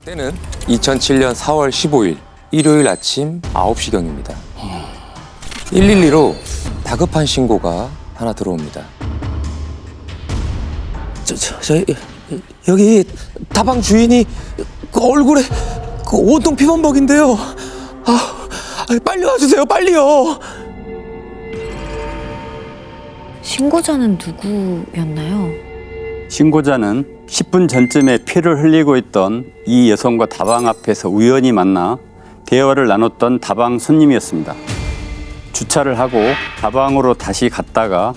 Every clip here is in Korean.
때는 2007년 4월 15일 일요일 아침 9시경입니다. 112로 다급한 신고가 하나 들어옵니다. 여기 다방 주인이 그 얼굴에 그 온통 피범벅인데요. 빨리 와주세요, 빨리요. 신고자는 누구였나요? 신고자는 10분 전쯤에 피를 흘리고 있던 이 여성과 다방 앞에서 우연히 만나 대화를 나눴던 다방 손님이었습니다. 주차를 하고 다방으로 다시 갔다가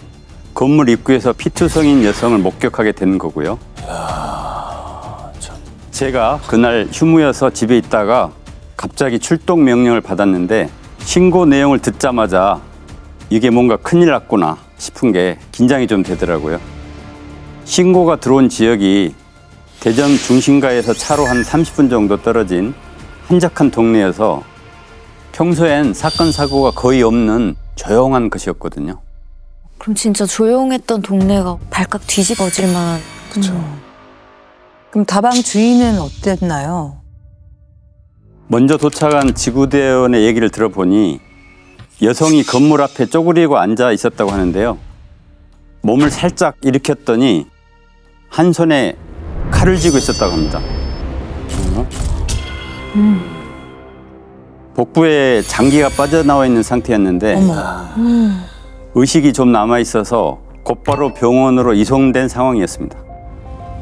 건물 입구에서 피투성인 여성을 목격하게 된 거고요. 제가 그날 휴무여서 집에 있다가 갑자기 출동 명령을 받았는데 신고 내용을 듣자마자 이게 뭔가 큰일 났구나 싶은 게 긴장이 좀 되더라고요. 신고가 들어온 지역이 대전 중심가에서 차로 한 30분 정도 떨어진 한적한 동네여서 평소엔 사건 사고가 거의 없는 조용한 곳이었거든요. 그럼 진짜 조용했던 동네가 발칵 뒤집어질 만한. 그렇죠. 그럼 다방 주인은 어땠나요? 먼저 도착한 지구대원의 얘기를 들어보니 여성이 건물 앞에 쪼그리고 앉아 있었다고 하는데요. 몸을 살짝 일으켰더니 한 손에 칼을 쥐고 있었다고 합니다. 복부에 장기가 빠져나와 있는 상태였는데 의식이 좀 남아 있어서 곧바로 병원으로 이송된 상황이었습니다.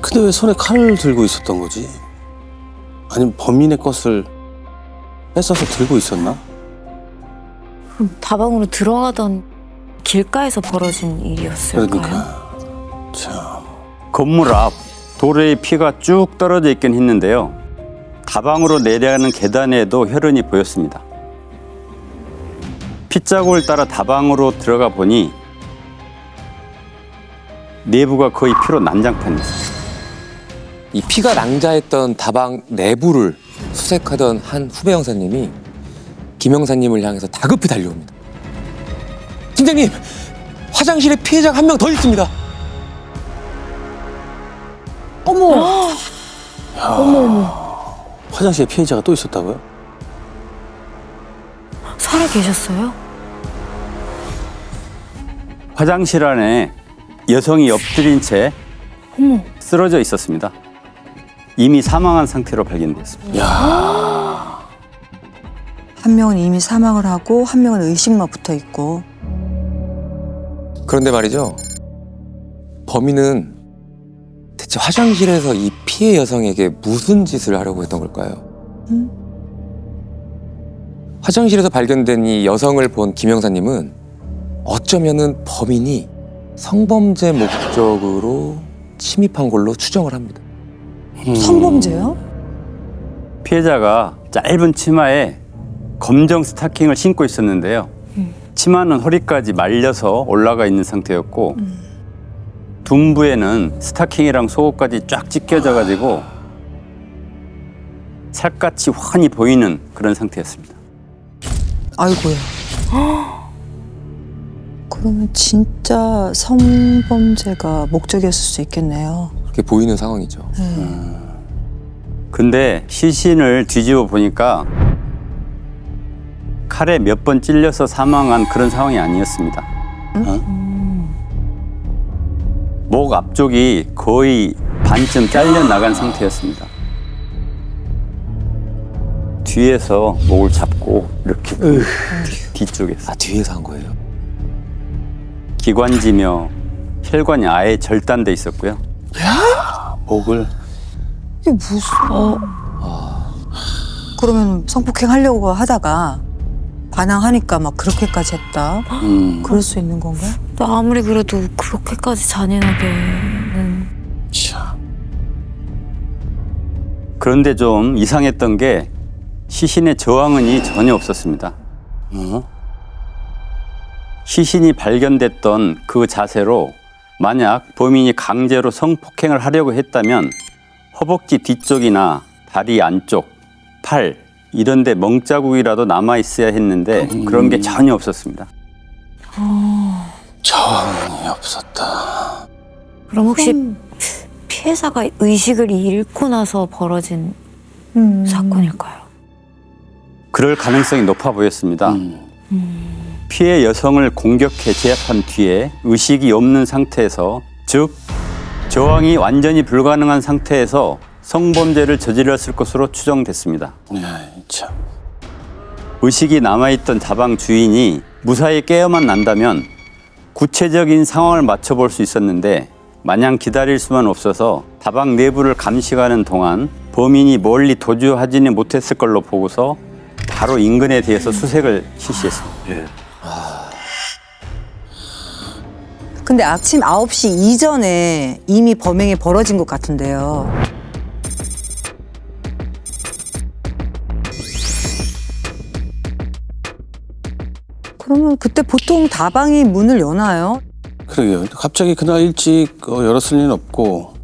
근데 왜 손에 칼을 들고 있었던 거지? 아니면 범인의 것을 뺏어서 들고 있었나? 그럼 다방으로 들어가던 길가에서 벌어진 일이었을까요? 그러니까 참. 건물 앞 도로에 피가 쭉 떨어져 있긴 했는데요. 다방으로 내려가는 계단에도 혈흔이 보였습니다. 핏자국을 따라 다방으로 들어가 보니 내부가 거의 피로 난장판이었습니다. 이 피가 낭자했던 다방 내부를 수색하던 한 후배 형사님이 김 형사님을 향해서 다급히 달려옵니다. 팀장님, 화장실에 피해자가 한 명 더 있습니다. 어머! 화장실에 피해자가 또 있었다고요? 살아 계셨어요? 화장실 안에 여성이 엎드린 채 쓰러져 있었습니다. 이미 사망한 상태로 발견됐습니다. 한 명은 이미 사망을 하고 한 명은 의식만 붙어 있고. 그런데 말이죠. 범인은 대체 화장실에서 이 피해 여성에게 무슨 짓을 하려고 했던 걸까요? 화장실에서 발견된 이 여성을 본 김 형사님은 어쩌면은 범인이 성범죄 목적으로 침입한 걸로 추정을 합니다. 성범죄요? 피해자가 짧은 치마에 검정 스타킹을 신고 있었는데요. 치마는 허리까지 말려서 올라가 있는 상태였고 둔부에는 스타킹이랑 속옷까지 쫙 찢겨져가지고 살갗이 환히 보이는 그런 상태였습니다. 아이고야. 그러면 진짜 성범죄가 목적이었을 수 있겠네요. 그렇게 보이는 상황이죠. 근데 시신을 뒤집어 보니까 칼에 몇 번 찔려서 사망한 그런 상황이 아니었습니다. 목 앞쪽이 거의 반쯤 잘려 나간 상태였습니다. 뒤에서 목을 잡고 이렇게 뒤쪽에서 뒤에서 한 거예요. 기관지며 혈관이 아예 절단돼 있었고요. 목을. 이게 무슨... 그러면 성폭행 하려고 하다가 반항하니까 막 그렇게까지 했다. 그럴 수 있는 건가요? 아무리 그래도 그렇게까지 잔인하게는. 그런데 좀 이상했던 게 시신의 저항은이 전혀 없었습니다. 시신이 발견됐던 그 자세로 만약 범인이 강제로 성폭행을 하려고 했다면 허벅지 뒤쪽이나 다리 안쪽, 팔 이런 데 멍자국이라도 남아있어야 했는데 그런 게 전혀 없었습니다. 저항이 없었다. 그럼 혹시 피해자가 의식을 잃고 나서 벌어진 사건일까요? 그럴 가능성이 높아 보였습니다. 피해 여성을 공격해 제압한 뒤에 의식이 없는 상태에서, 즉 저항이 완전히 불가능한 상태에서 성범죄를 저질렀을 것으로 추정됐습니다. 야, 참. 의식이 남아있던 다방 주인이 무사히 깨어만 난다면 구체적인 상황을 맞춰볼 수 있었는데 마냥 기다릴 수만 없어서 다방 내부를 감식하는 동안 범인이 멀리 도주하지는 못했을 걸로 보고서 바로 인근에 대해서 수색을 실시했습니다. 근데 아침 9시 이전에 이미 범행이 벌어진 것 같은데요. 그러면 그때 보통 다방이 문을 여나요? 그러게요. 갑자기 그날 일찍 열었을 리는 없고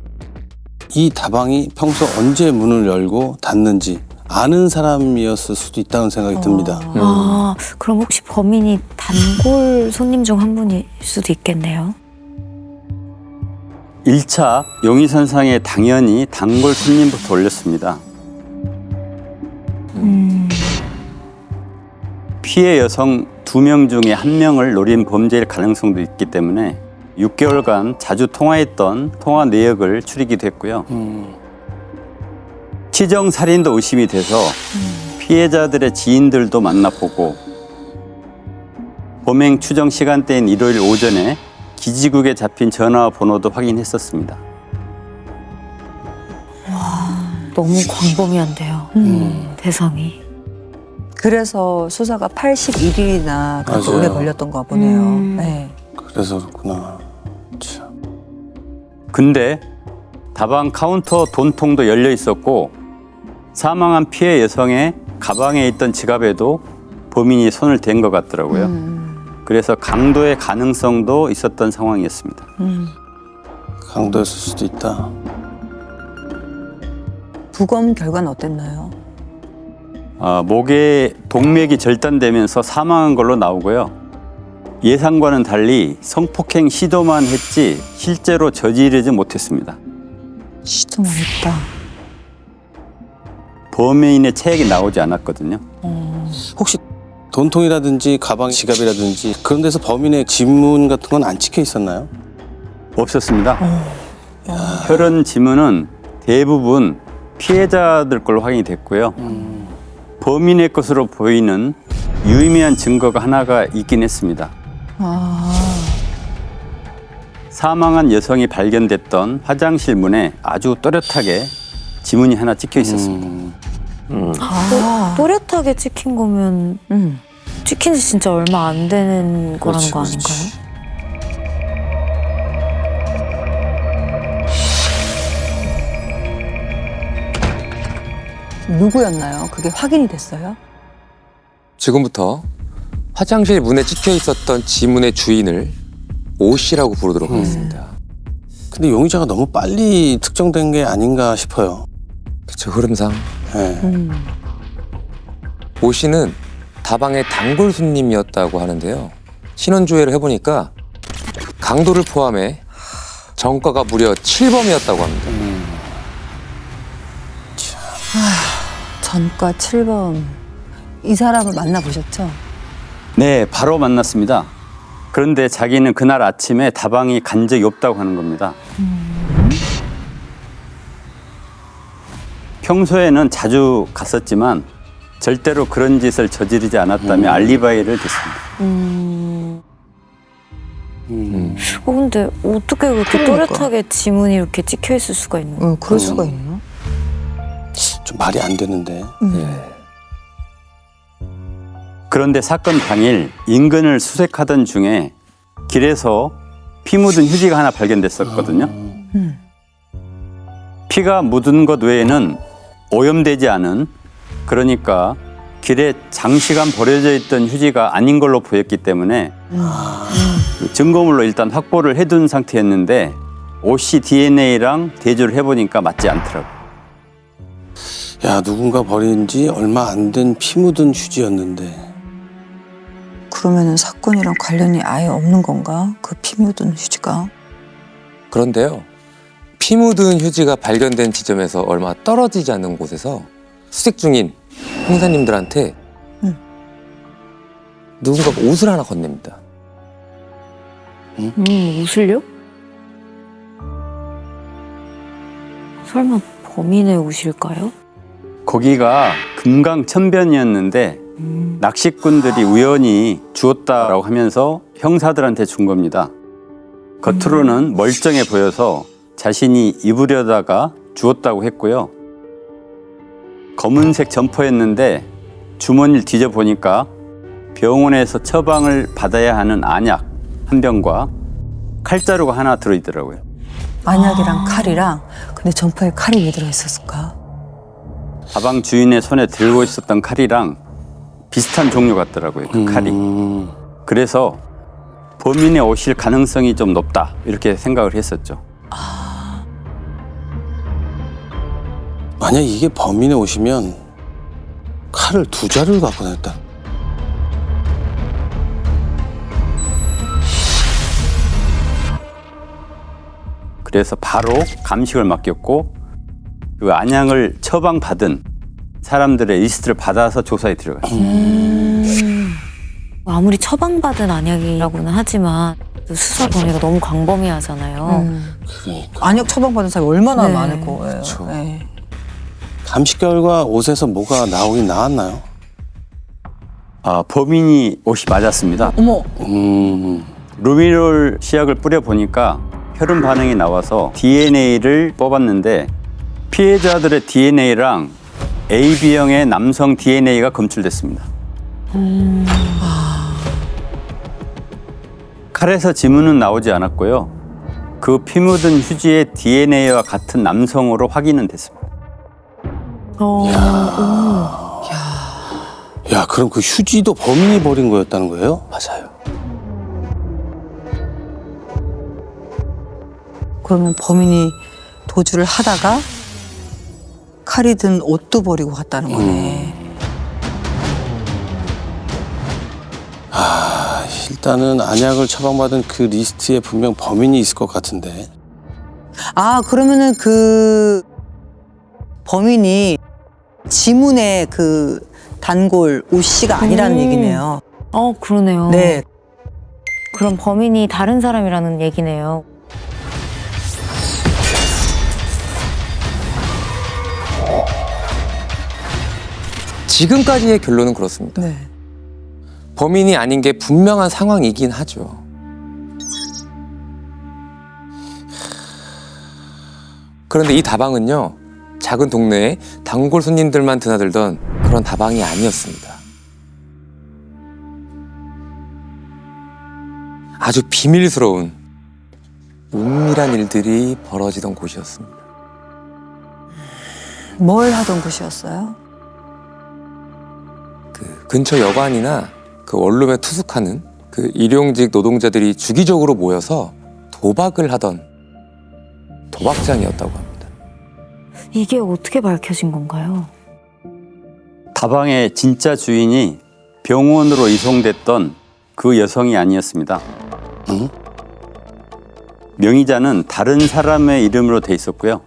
이 다방이 평소 언제 문을 열고 닫는지 아는 사람이었을 수도 있다는 생각이 듭니다. 아, 그럼 혹시 범인이 단골 손님 중 한 분일 수도 있겠네요. 1차 용의선상에 당연히 단골 손님부터 올렸습니다. 피해 여성 2명 중에 1명을 노린 범죄일 가능성도 있기 때문에 6개월간 자주 통화했던 통화 내역을 추리기도 했고요. 치정 살인도 의심이 돼서 피해자들의 지인들도 만나보고 범행 추정 시간대인 일요일 오전에 기지국에 잡힌 전화 번호도 확인했었습니다. 너무 광범위한데요. 대상이. 그래서 수사가 81일이나 그렇게 맞아요. 오래 걸렸던 거 보네요. 네. 그래서 그렇구나. 참. 근데 다방 카운터 돈통도 열려 있었고 사망한 피해 여성의 가방에 있던 지갑에도 범인이 손을 댄 것 같더라고요. 그래서 강도의 가능성도 있었던 상황이었습니다. 강도였을 수도 있다. 부검 결과는 어땠나요? 목에 동맥이 절단되면서 사망한 걸로 나오고요. 예상과는 달리 성폭행 시도만 했지 실제로 저지르지 못했습니다. 시도만 했다. 범인의 체액이 나오지 않았거든요. 혹시 돈통이라든지 가방, 지갑이라든지 그런 데서 범인의 지문 같은 건 안 찍혀 있었나요? 없었습니다. 혈흔 지문은 대부분 피해자들 걸로 확인이 됐고요. 범인의 것으로 보이는 유의미한 증거가 하나가 있긴 했습니다. 사망한 여성이 발견됐던 화장실 문에 아주 또렷하게 지문이 하나 찍혀 있었습니다. 또렷하게 찍힌 거면 찍힌 지 진짜 얼마 안 되는 거라는 거 그렇지, 아닌가요? 누구였나요? 그게 확인이 됐어요? 지금부터 화장실 문에 찍혀 있었던 지문의 주인을 오 씨라고 부르도록 하겠습니다. 근데 용의자가 너무 빨리 특정된 게 아닌가 싶어요. 그쵸, 흐름상. 네. 오 씨는 다방의 단골 손님이었다고 하는데요. 신원조회를 해보니까 강도를 포함해 전과가 무려 7범이었다고 합니다. 전과 7범. 이 사람을 만나보셨죠? 네, 바로 만났습니다. 그런데 자기는 그날 아침에 다방이 간 적이 없다고 하는 겁니다. 평소에는 자주 갔었지만 절대로 그런 짓을 저지르지 않았다며 알리바이를 댔습니다. 근데 어떻게 그렇게 그러니까. 또렷하게 지문이 이렇게 찍혀 있을 수가 있는 거예요? 그럴 수가 있나? 좀 말이 안 되는데. 그런데 사건 당일 인근을 수색하던 중에 길에서 피 묻은 휴지가 하나 발견됐었거든요. 피가 묻은 것 외에는 오염되지 않은, 그러니까 길에 장시간 버려져 있던 휴지가 아닌 걸로 보였기 때문에 증거물로 일단 확보를 해둔 상태였는데 오씨 DNA랑 대조를 해보니까 맞지 않더라고요. 야, 누군가 버린 지 얼마 안 된 피 묻은 휴지였는데. 그러면은 사건이랑 관련이 아예 없는 건가? 그 피 묻은 휴지가? 그런데요, 피 묻은 휴지가 발견된 지점에서 얼마 떨어지지 않는 곳에서 수색 중인 형사님들한테 누군가가 옷을 하나 건넵니다. 옷을요? 설마 범인의 옷일까요? 거기가 금강천변이었는데 낚시꾼들이 우연히 주었다라고 하면서 형사들한테 준 겁니다. 겉으로는 멀쩡해 보여서 자신이 입으려다가 주었다고 했고요. 검은색 점퍼였는데 주머니를 뒤져보니까 병원에서 처방을 받아야 하는 안약 한 병과 칼자루가 하나 들어있더라고요. 안약이랑 칼이랑. 근데 점퍼에 칼이 왜 들어있었을까? 다방 주인의 손에 들고 있었던 칼이랑 비슷한 종류 같더라고요. 그 칼이. 그래서 범인의 옷일 가능성이 좀 높다 이렇게 생각을 했었죠. 만약 이게 범인의 옷이면 칼을 2자루를 갖고 다녔다. 그래서 바로 감식을 맡겼고 그 안약을 처방받은 사람들의 리스트를 받아서 조사에 들어갔습니다. 아무리 처방받은 안약이라고는 하지만 수사 범위가 너무 광범위하잖아요. 그러니까. 안약 처방받은 사람이 얼마나 네. 많을 거예요. 그렇죠. 네. 감식 결과 옷에서 뭐가 나오긴 나왔나요? 아, 범인이 옷이 맞았습니다. 어머, 루미놀 시약을 뿌려보니까 혈흔 반응이 나와서 DNA를 뽑았는데 피해자들의 DNA랑 AB형의 남성 DNA가 검출됐습니다. 칼에서 지문은 나오지 않았고요. 그 피 묻은 휴지의 DNA와 같은 남성으로 확인은 됐습니다. 야, 그럼 그 휴지도 범인이 버린 거였다는 거예요? 맞아요. 그러면 범인이 도주를 하다가 칼이 든 옷도 버리고 갔다는 거네. 일단은 안약을 처방받은 그 리스트에 분명 범인이 있을 것 같은데. 아, 그러면은 그 범인이 지문의 그 단골 오 씨가 아니라는 얘기네요. 그러네요. 네. 그럼 범인이 다른 사람이라는 얘기네요. 지금까지의 결론은 그렇습니다. 네. 범인이 아닌 게 분명한 상황이긴 하죠. 그런데 이 다방은요, 작은 동네에 단골 손님들만 드나들던 그런 다방이 아니었습니다. 아주 비밀스러운 은밀한 일들이 벌어지던 곳이었습니다. 뭘 하던 곳이었어요? 그 근처 여관이나 그 원룸에 투숙하는 그 일용직 노동자들이 주기적으로 모여서 도박을 하던 도박장이었다고 합니다. 이게 어떻게 밝혀진 건가요? 다방의 진짜 주인이 병원으로 이송됐던 그 여성이 아니었습니다. 응? 명의자는 다른 사람의 이름으로 돼 있었고요.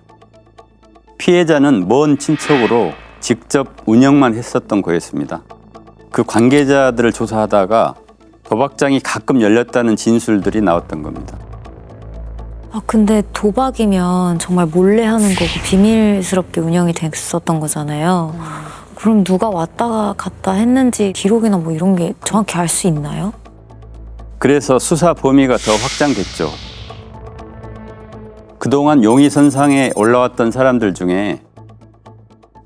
피해자는 먼 친척으로 직접 운영만 했었던 거였습니다. 그 관계자들을 조사하다가 도박장이 가끔 열렸다는 진술들이 나왔던 겁니다. 근데 도박이면 정말 몰래 하는 거고 비밀스럽게 운영이 됐었던 거잖아요. 그럼 누가 왔다 갔다 했는지 기록이나 뭐 이런 게 정확히 알 수 있나요? 그래서 수사 범위가 더 확장됐죠. 그동안 용의선상에 올라왔던 사람들 중에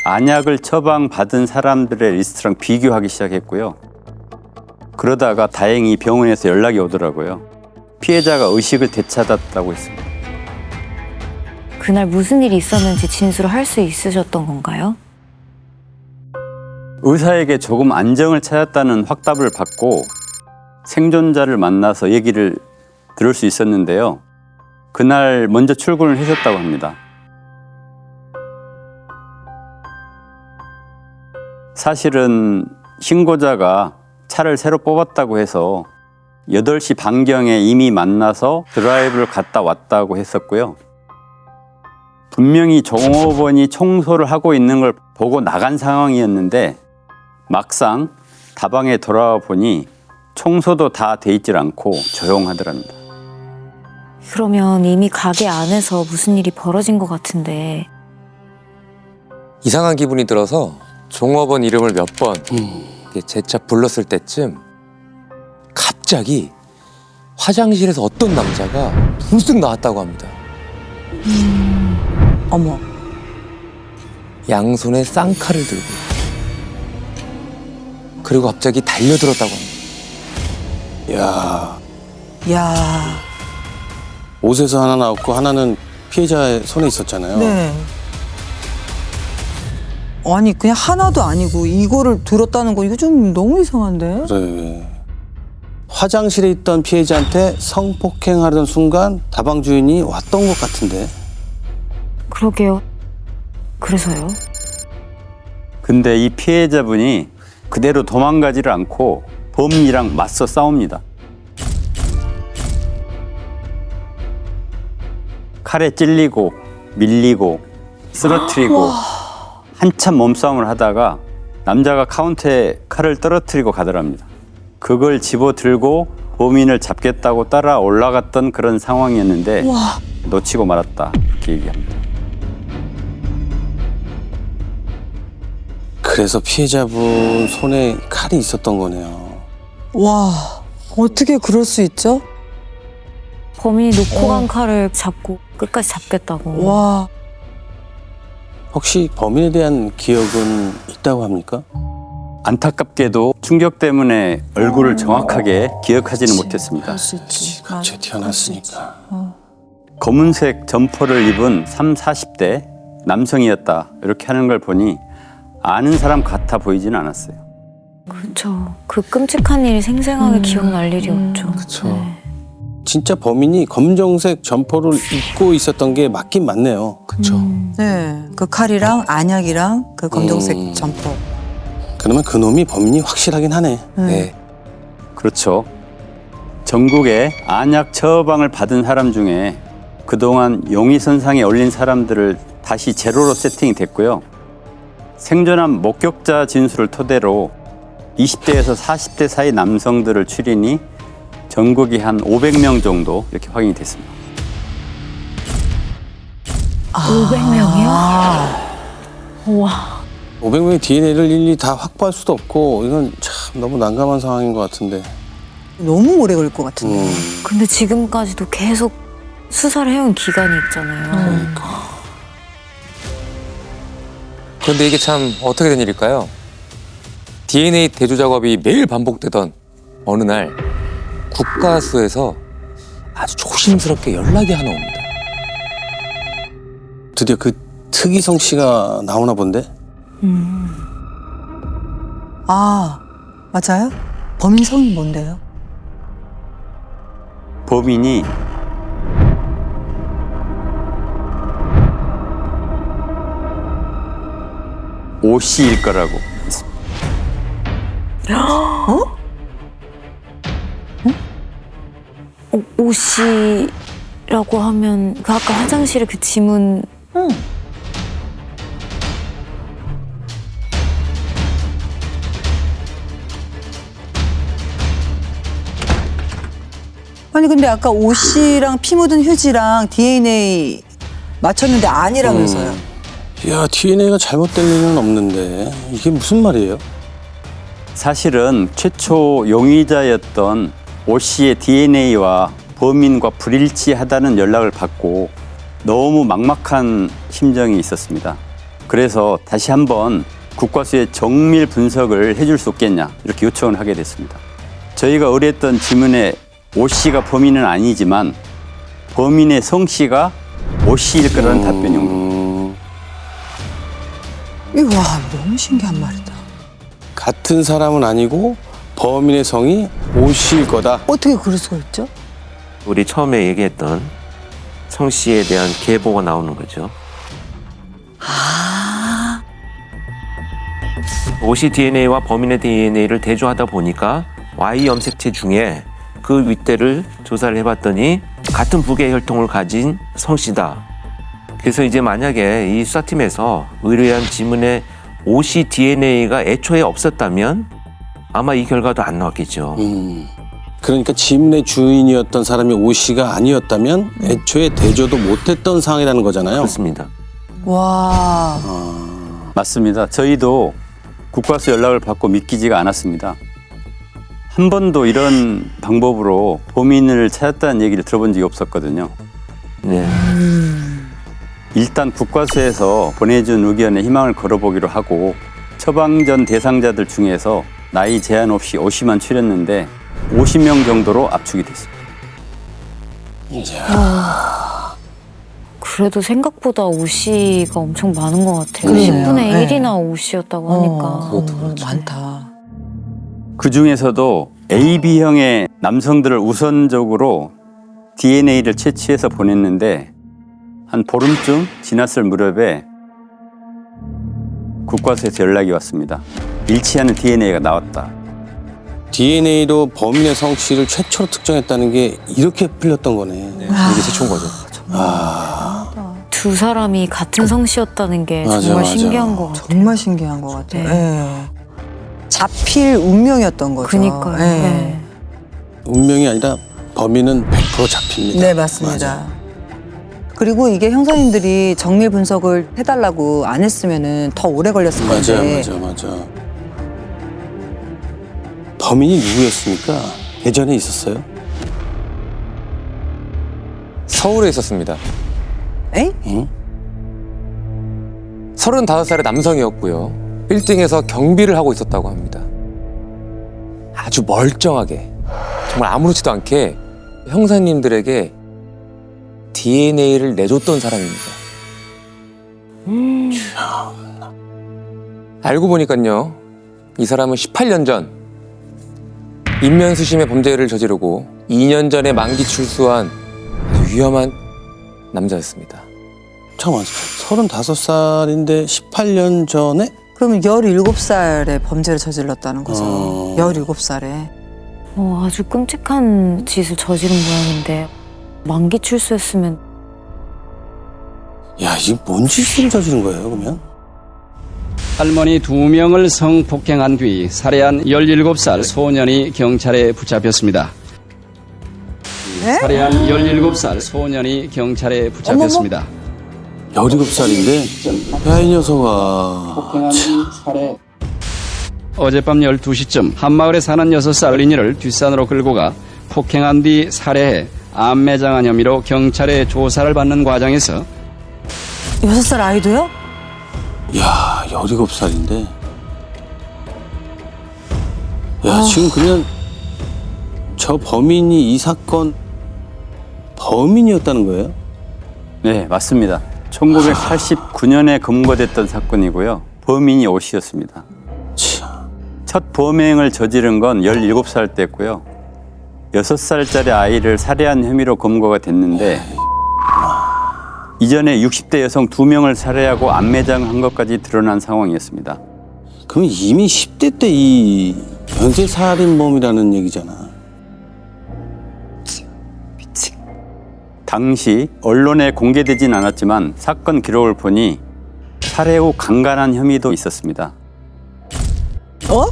안약을 처방받은 사람들의 리스트랑 비교하기 시작했고요. 그러다가 다행히 병원에서 연락이 오더라고요. 피해자가 의식을 되찾았다고 했습니다. 그날 무슨 일이 있었는지 진술을 할 수 있으셨던 건가요? 의사에게 조금 안정을 찾았다는 확답을 받고 생존자를 만나서 얘기를 들을 수 있었는데요. 그날 먼저 출근을 하셨다고 합니다. 사실은 신고자가 차를 새로 뽑았다고 해서 8시 반경에 이미 만나서 드라이브를 갔다 왔다고 했었고요. 분명히 종업원이 청소를 하고 있는 걸 보고 나간 상황이었는데 막상 다방에 돌아와 보니 청소도 다 돼 있질 않고 조용하더랍니다. 그러면 이미 가게 안에서 무슨 일이 벌어진 것 같은데 이상한 기분이 들어서 종업원 이름을 몇 번 재차 불렀을 때쯤 갑자기 화장실에서 어떤 남자가 불쑥 나왔다고 합니다. 어머. 양손에 쌍칼을 들고 그리고 갑자기 달려들었다고 합니다. 야, 야. 옷에서 하나 나왔고 하나는 피해자의 손에 있었잖아요. 네. 아니 그냥 하나도 아니고 이거를 들었다는 거 이거 좀 너무 이상한데? 그래. 화장실에 있던 피해자한테 성폭행하던 순간 다방 주인이 왔던 것 같은데. 그러게요. 그래서요? 근데 이 피해자분이 그대로 도망가지를 않고 범인이랑 맞서 싸웁니다. 칼에 찔리고 밀리고 쓰러뜨리고 한참 몸싸움을 하다가 남자가 카운터에 칼을 떨어뜨리고 가더랍니다. 그걸 집어들고 범인을 잡겠다고 따라 올라갔던 그런 상황이었는데 놓치고 말았다 이렇게 얘기합니다. 그래서 피해자분 손에 칼이 있었던 거네요. 와 어떻게 그럴 수 있죠? 범인이 놓고 간 칼을 잡고 끝까지 잡겠다고. 와 혹시 범인에 대한 기억은 있다고 합니까? 안타깝게도 충격 때문에 얼굴을 정확하게 기억하지는 못했습니다. 그럴 수 있지. 갑자기 태어났으니까. 검은색 점퍼를 입은 30, 40대 남성이었다 이렇게 하는 걸 보니 아는 사람 같아 보이지는 않았어요. 그렇죠. 그 끔찍한 일이 생생하게 기억날 일이 없죠. 그쵸. 진짜 범인이 검정색 점퍼를 입고 있었던 게 맞긴 맞네요. 그쵸. 네, 그 칼이랑 안약이랑 그 검정색 점퍼. 그러면 그놈이 범인이 확실하긴 하네. 네. 그렇죠. 전국에 안약 처방을 받은 사람 중에 그동안 용의선상에 올린 사람들을 다시 제로로 세팅이 됐고요. 생존한 목격자 진술을 토대로 20대에서 40대 사이 남성들을 추리니 전국이 한 500명 정도 이렇게 확인이 됐습니다. 500명이요? 우와. 500명의 DNA를 일일이 다 확보할 수도 없고 이건 참 너무 난감한 상황인 것 같은데. 너무 오래 걸릴 것 같은데. 근데 지금까지도 계속 수사를 해온 기간이 있잖아요. 그런데 이게 참 어떻게 된 일일까요? DNA 대조 작업이 매일 반복되던 어느 날 국가수에서 아주 조심스럽게 연락이 하나 옵니다. 드디어 그 특이성 씨가 나오나 본데? 아 맞아요? 범인 성이 뭔데요? 범인이 오 씨일 거라고 했습니다. 오 씨라고 하면 그 아까 화장실에 그 지문 아니 근데 아까 옷 씨랑 피 묻은 휴지랑 DNA 맞췄는데 아니라면서요. 야, DNA가 잘못될 리는 없는데 이게 무슨 말이에요? 사실은 최초 용의자였던 오 씨의 DNA와 범인과 불일치하다는 연락을 받고 너무 막막한 심정이 있었습니다. 그래서 다시 한번 국과수의 정밀 분석을 해줄 수 없겠냐 이렇게 요청을 하게 됐습니다. 저희가 의뢰했던 지문에 오 씨가 범인은 아니지만 범인의 성 씨가 오 씨일 거라는 답변이 온 겁니다. 와 너무 신기한 말이다. 같은 사람은 아니고 범인의 성이 오 씨일 거다. 어떻게 그럴 수가 있죠? 우리 처음에 얘기했던 성 씨에 대한 계보가 나오는 거죠. 옷이 DNA와 범인의 DNA를 대조하다 보니까 Y 염색체 중에 그 윗대를 조사를 해봤더니 같은 부계 혈통을 가진 성 씨다. 그래서 이제 만약에 이 수사팀에서 의뢰한 지문에 오씨 DNA가 애초에 없었다면 아마 이 결과도 안 나왔겠죠. 그러니까 지문의 주인이었던 사람이 오 씨가 아니었다면 애초에 대조도 못했던 상황이라는 거잖아요. 그렇습니다. 와. 맞습니다. 저희도 국과수 연락을 받고 믿기지가 않았습니다. 한 번도 이런 방법으로 범인을 찾았다는 얘기를 들어본 적이 없었거든요. 네. 일단 국과수에서 보내준 의견에 희망을 걸어보기로 하고 처방전 대상자들 중에서 나이 제한 없이 50만 추렸는데 50명 정도로 압축이 됐습니다. 그래도 생각보다 오씨가 엄청 많은 것 같아요. 그러네요. 10분의 네. 1이나 오씨였다고 하니까. 많다. 그 중에서도 AB형의 남성들을 우선적으로 DNA를 채취해서 보냈는데 한 보름쯤 지났을 무렵에 국과수에서 연락이 왔습니다. 일치하는 DNA가 나왔다. DNA로 범인의 성씨를 최초로 특정했다는 게 이렇게 풀렸던 거네. 이게 최초인 거죠. 두 사람이 같은 성씨였다는 게 맞아, 정말 맞아. 신기한 것 같아요. 정말 신기한 것 같아요. 네. 예. 잡힐 운명이었던 거죠. 그니까요. 예. 네. 운명이 아니라 범인은 100% 잡힙니다. 네, 맞습니다. 그리고 이게 형사님들이 정밀 분석을 해달라고 안 했으면은 더 오래 걸렸을 건데. 맞아. 범인이 누구였습니까? 예전에 있었어요? 서울에 있었습니다. 에이? 35살의 남성이었고요. 빌딩에서 경비를 하고 있었다고 합니다. 아주 멀쩡하게, 정말 아무렇지도 않게 형사님들에게 DNA를 내줬던 사람입니다. 알고 보니까요, 이 사람은 18년 전 인면수심의 범죄를 저지르고 2년 전에 만기 출소한 아주 위험한 남자였습니다. 잠깐만, 35살인데 18년 전에? 그러면 17살에 범죄를 저질렀다는 거죠. 어. 17살에. 아주 끔찍한 짓을 저지른 모양인데 만기 출소했으면 야, 이게 뭔 짓을 저지른 거예요, 그러면? 할머니 2명을 성폭행한 뒤 살해한 17살 소년이 경찰에 붙잡혔습니다. 네? 살해한 17살 소년이 경찰에 붙잡혔습니다. 17살인데? 야, 이 녀석아. 어젯밤 12시쯤 한마을에 사는 6살 어린이를 뒷산으로 끌고 가 폭행한 뒤 살해해 암매장한 혐의로 경찰에 조사를 받는 과정에서 6살 아이도요? 야, 17살인데. 야, 지금 그러면 저 범인이 이 사건 범인이었다는 거예요? 네, 맞습니다. 1989년에 검거됐던 사건이고요. 범인이 오 씨였습니다. 참. 첫 범행을 저지른 건 17살 때였고요. 6살짜리 아이를 살해한 혐의로 검거가 됐는데 이전에 60대 여성 2명을 살해하고 암매장한 것까지 드러난 상황이었습니다. 그럼 이미 10대 때 이 연쇄살인범이라는 얘기잖아. 당시 언론에 공개되진 않았지만 사건 기록을 보니 살해 후 강간한 혐의도 있었습니다. 어?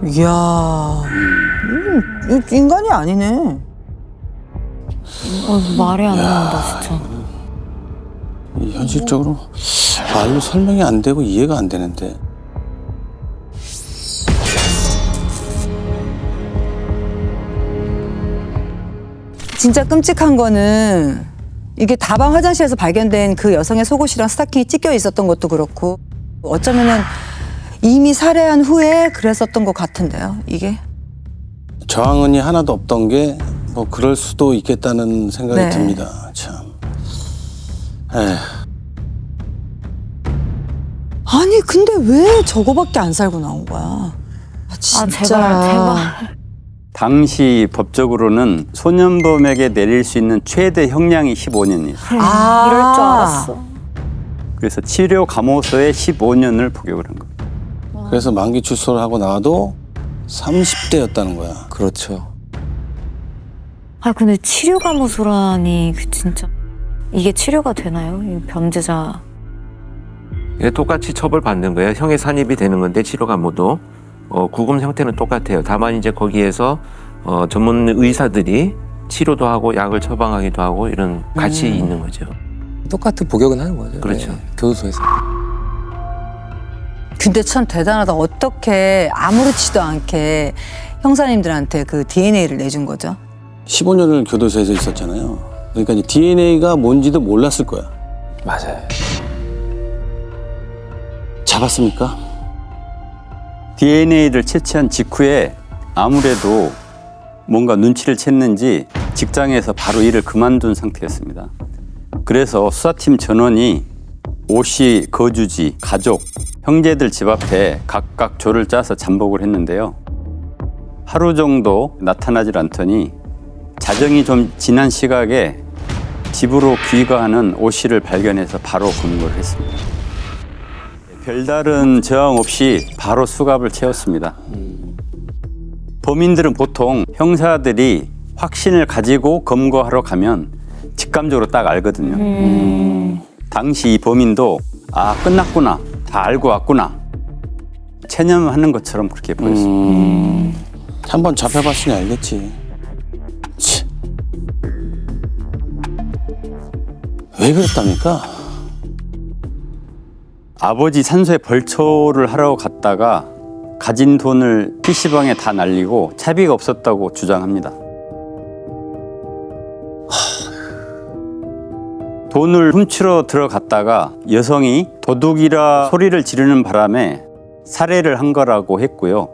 이야, 인간이 아니네. 말이 안 나온다 진짜. 이 현실적으로 말로 설명이 안 되고 이해가 안 되는데. 진짜 끔찍한 거는 이게 다방 화장실에서 발견된 그 여성의 속옷이랑 스타킹이 찢겨 있었던 것도 그렇고 어쩌면은 이미 살해한 후에 그랬었던 것 같은데요, 이게. 저항은이 하나도 없던 게 뭐 그럴 수도 있겠다는 생각이 네. 듭니다. 참. 에휴. 아니 근데 왜 저거밖에 안 살고 나온 거야? 아, 진짜. 제발. 당시 법적으로는 소년범에게 내릴 수 있는 최대 형량이 15년이에요. 그래, 아. 이럴 줄 알았어. 그래서 치료 감호소에 15년을 복역을 한 겁니다. 그래서 만기 출소를 하고 나와도 30대였다는 거야. 그렇죠. 아 근데 치료감호소라니 진짜 이게 치료가 되나요? 이 범죄자 예, 똑같이 처벌받는 거예요. 형에 산입이 되는 건데 치료감호도 구금 형태는 똑같아요. 다만 이제 거기에서 전문 의사들이 치료도 하고 약을 처방하기도 하고 이런 같이 있는 거죠. 똑같은 복역은 하는 거죠. 그렇죠. 네, 교도소에서. 근데 참 대단하다. 어떻게 아무렇지도 않게 형사님들한테 그 DNA를 내준 거죠? 15년을 교도소에서 있었잖아요. 그러니까 이 DNA가 뭔지도 몰랐을 거야. 맞아요. 잡았습니까? DNA를 채취한 직후에 아무래도 뭔가 눈치를 챘는지 직장에서 바로 일을 그만둔 상태였습니다. 그래서 수사팀 전원이 오 씨 거주지, 가족, 형제들 집 앞에 각각 조를 짜서 잠복을 했는데요. 하루 정도 나타나질 않더니 자정이 좀 지난 시각에 집으로 귀가하는 오 씨를 발견해서 바로 검거를 했습니다. 별다른 저항 없이 바로 수갑을 채웠습니다. 범인들은 보통 형사들이 확신을 가지고 검거하러 가면 직감적으로 딱 알거든요. 당시 이 범인도 아 끝났구나, 다 알고 왔구나 체념하는 것처럼 그렇게 보였습니다. 한번 잡혀봤으니 알겠지. 치. 왜 그랬답니까? 아버지 산소에 벌초를 하러 갔다가 가진 돈을 PC방에 다 날리고 차비가 없었다고 주장합니다. 돈을 훔치러 들어갔다가 여성이 도둑이라 소리를 지르는 바람에 살해를 한 거라고 했고요.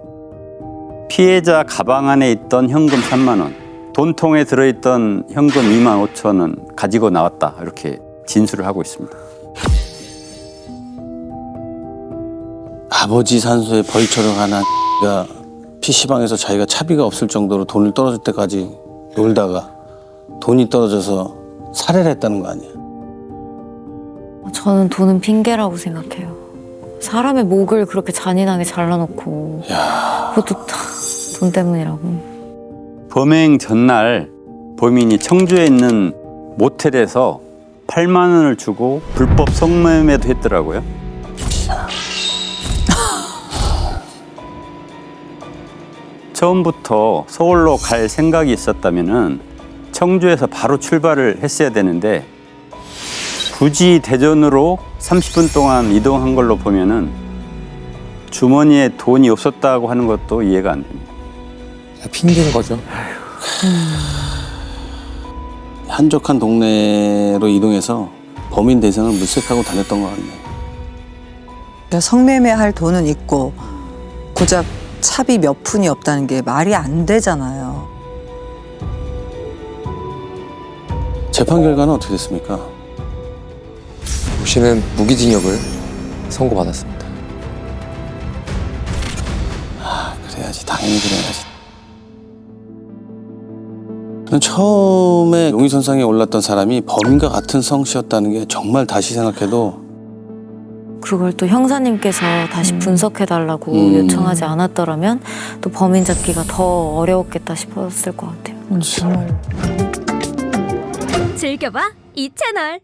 피해자 가방 안에 있던 현금 3만 원, 돈통에 들어있던 현금 2만 5천 원 가지고 나왔다 이렇게 진술을 하고 있습니다. 아버지 산소에 벌처럼 하나 가 PC방에서 자기가 차비가 없을 정도로 돈을 떨어질 때까지 놀다가 돈이 떨어져서 살해를 했다는 거 아니야. 저는 돈은 핑계라고 생각해요. 사람의 목을 그렇게 잔인하게 잘라놓고 그것도 다 돈 때문이라고. 범행 전날 범인이 청주에 있는 모텔에서 8만 원을 주고 불법 성매매도 했더라고요. 처음부터 서울로 갈 생각이 있었다면은 청주에서 바로 출발을 했어야 되는데 굳이 대전으로 30분 동안 이동한 걸로 보면은 주머니에 돈이 없었다고 하는 것도 이해가 안 됩니다. 핑계인 거죠. 한적한 동네로 이동해서 범인 대상을 물색하고 다녔던 것 같네. 그러니까 성매매할 돈은 있고 고작 차비 몇 푼이 없다는 게 말이 안 되잖아요. 재판 결과는 어떻게 됐습니까? 오 씨는 무기징역을 선고받았습니다. 그래야지, 당연히 그래야지. 처음에 용의선상에 올랐던 사람이 범인과 같은 성씨였다는 게 정말 다시 생각해도 그걸 또 형사님께서 다시 분석해달라고 요청하지 않았더라면 또 범인 잡기가 더 어려웠겠다 싶었을 것 같아요. 즐겨봐 이 채널.